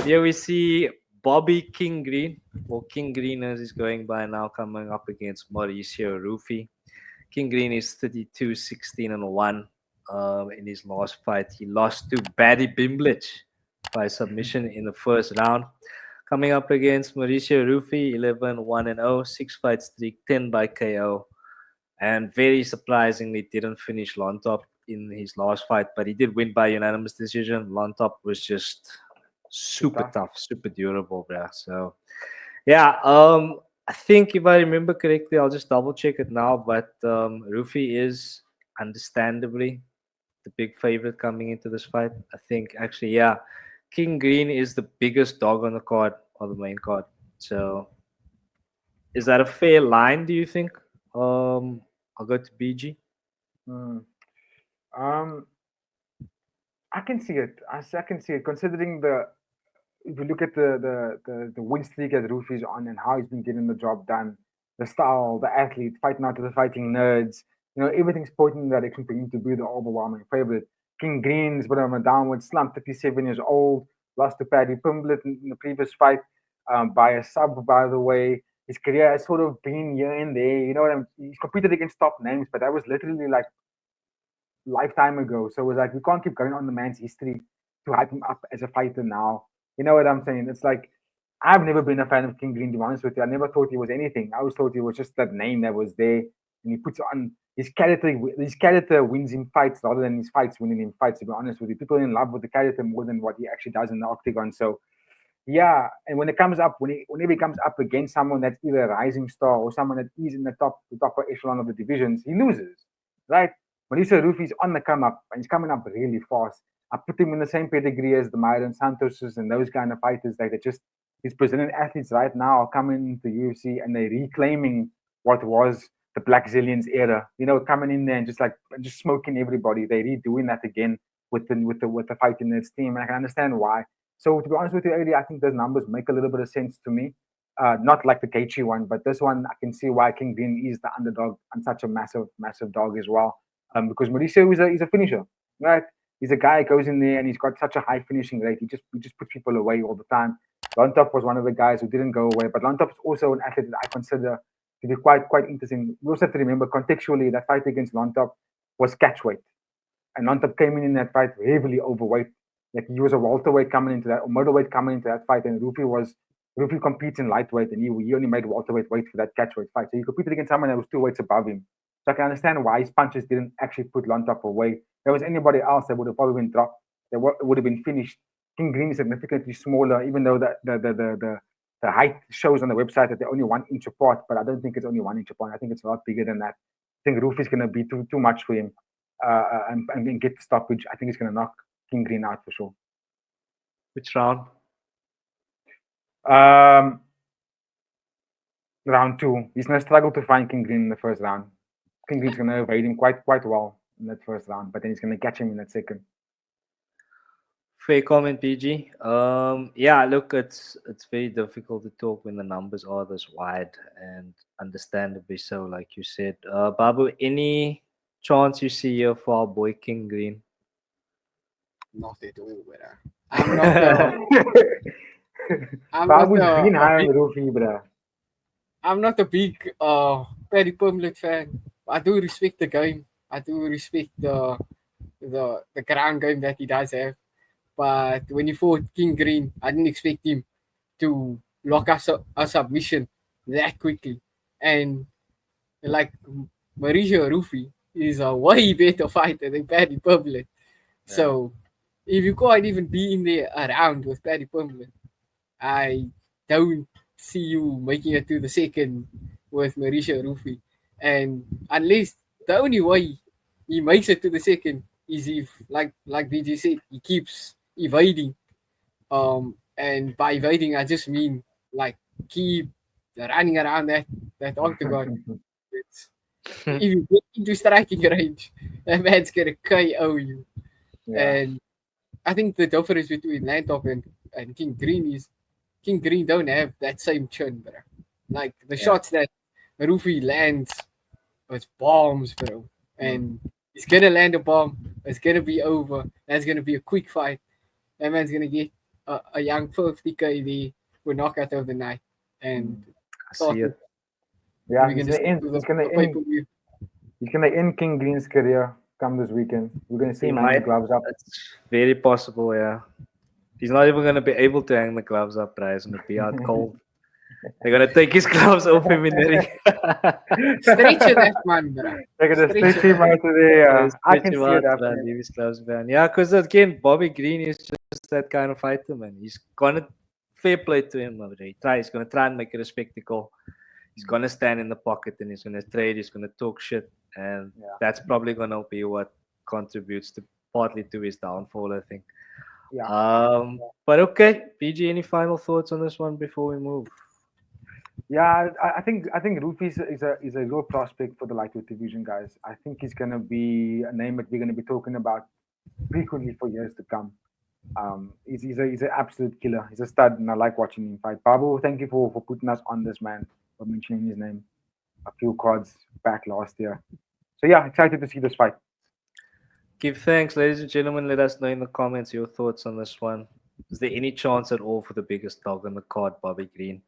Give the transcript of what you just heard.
Here we see Bobby King Green, or King Green as he's going by now, coming up against Mauricio Ruffy. King Green is 32, 16 and 1 in his last fight. He lost to Barry Bimblich by submission in the first round. Coming up against Mauricio Ruffy, 11, 1 and 0, 6 fight streak, 10 by KO. And very surprisingly, didn't finish Lontop in his last fight, but he did win by unanimous decision. Lontop was just super tough, super durable, bro. So, yeah, I think if I remember correctly, I'll just double check it now. But Ruffy is understandably the big favorite coming into this fight. I think actually, yeah, King Green is the biggest dog on the card, or the main card. So, is that a fair line? Do you think? I'll go to BG. Hmm. Um, I can see it. I can see it. Considering if you look at the win streak that Rufi's on and how he's been getting the job done, the style, the athlete, fighting out to the fighting nerds, everything's pointing in the direction for him to be the overwhelming favorite. King Green's been on a downward slump, 37 years old, lost to Paddy Pimblett in the previous fight by a sub, by the way. His career has sort of been here and there. You know what He's competed against top names, but that was literally like lifetime ago. So it was like we can't keep going on the man's history to hype him up as a fighter now. You know what I'm saying? It's like I've never been a fan of King Green, to be honest with you. I never thought he was anything. I always thought he was just that name that was there, and he puts on his character. His character wins in fights rather than his fights winning in fights. To be honest with you, people are in love with the character more than what he actually does in the octagon. So yeah, and when it comes up, whenever he comes up against someone that's either a rising star or someone that is in the top echelon of the divisions, he loses, right? Mauricio Rufi's on the come up and he's coming up really fast. I put him in the same pedigree as the Myron Santoses and those kind of fighters. Like they're just these Brazilian athletes right now are coming into UFC and they're reclaiming what was the Black Zillions era. Coming in there and just smoking everybody. They're redoing that again with the fighting nets team, and I can understand why. So to be honest with you, earlier, I think those numbers make a little bit of sense to me. Not like the Gaethje one, but this one I can see why King Green is the underdog and such a massive, massive dog as well. Because Mauricio is a finisher, right? He's a guy who goes in there and he's got such a high finishing rate. He just puts people away all the time. Lontop was one of the guys who didn't go away, but Lontop is also an athlete that I consider to be quite interesting. We also have to remember contextually that fight against Lontop was catch weight, and Lontop came in that fight heavily overweight. Like he was a welterweight coming into that, or middleweight coming into that fight, and Rufi competes in lightweight, and he only made welterweight weight for that catchweight fight. So he competed against someone that was 2 weights above him. So I can understand why his punches didn't actually put Lontop away. If there was anybody else that would have probably been dropped, that would have been finished. King Green is significantly smaller, even though the height shows on the website that they're only 1 inch apart, but I don't think it's only 1 inch apart. I think it's a lot bigger than that. I think Rufi is going to be too much for him and get the stoppage. I think he's going to knock King Green out for sure. Which round? Um, Round two. He's going to struggle to find King Green in the first round. King Green's going to evade him quite well in that first round, but then he's going to catch him in that second. Fair comment, PG. Yeah, look, it's very difficult to talk when the numbers are this wide, and understandably so, like you said. Babu, any chance you see here for our boy King Green? Not at all, brother. I'm not I'm Babu's not been a high on big, Rufi, bruh. I'm not a big Paddy Pimblett fan. I do respect the game. I do respect the ground game that he does have. But when he fought King Green, I didn't expect him to lock us a submission that quickly. And like Mauricio Ruffy is a way better fighter than Paddy Pimblett. So if you can't even be in there around with Paddy Pimblett, I don't see you making it to the second with Mauricio Ruffy. And unless the only way he makes it to the second is if, like BJ said, he keeps evading. And by evading, I just mean like keep running around that octagon. It's, if you get into striking range, that man's gonna KO you. Yeah. And I think the difference between Landtop and King Green is King Green don't have that same chin, bro. Like the shots that Ruffy lands with bombs, bro. And he's gonna land a bomb. It's gonna be over. That's gonna be a quick fight. That man's gonna get a young 50 KD for knockout of the night, and I see it. Yeah, we're he's gonna gonna stick end. to He's the gonna pay end. per view. He's gonna end King Green's career come this weekend. We're gonna see He him hang the might. gloves up. It's very possible, yeah. He's not even going to be able to hang the gloves up, right? He's going to be out cold. They're going to take his gloves off him in the ring. Stretch it, that man, bro. They're gonna Stretch stretch it him out today. Yeah, I stretch can him see it out, man, happening. leave his gloves behind. Yeah, because again, Bobby Green is just that kind of fighter, man. He's gonna fair play to him over there. He's gonna try and make it a spectacle. He's gonna stand in the pocket and he's gonna trade. He's gonna talk shit, and Yeah. that's probably gonna be what contributes to partly to his downfall, I think. Yeah. But okay, PG, any final thoughts on this one before we move? Yeah, I think Rufi is a real prospect for the lightweight division, guys. I think he's gonna be a name that we're gonna be talking about frequently for years to come. He's an absolute killer. He's a stud, and I like watching him fight. Babu, thank you for putting us on this man, for mentioning his name a few cards back last year. So yeah, excited to see this fight. Give thanks, ladies and gentlemen. Let us know in the comments your thoughts on this one. Is there any chance at all for the biggest dog on the card, Bobby Green?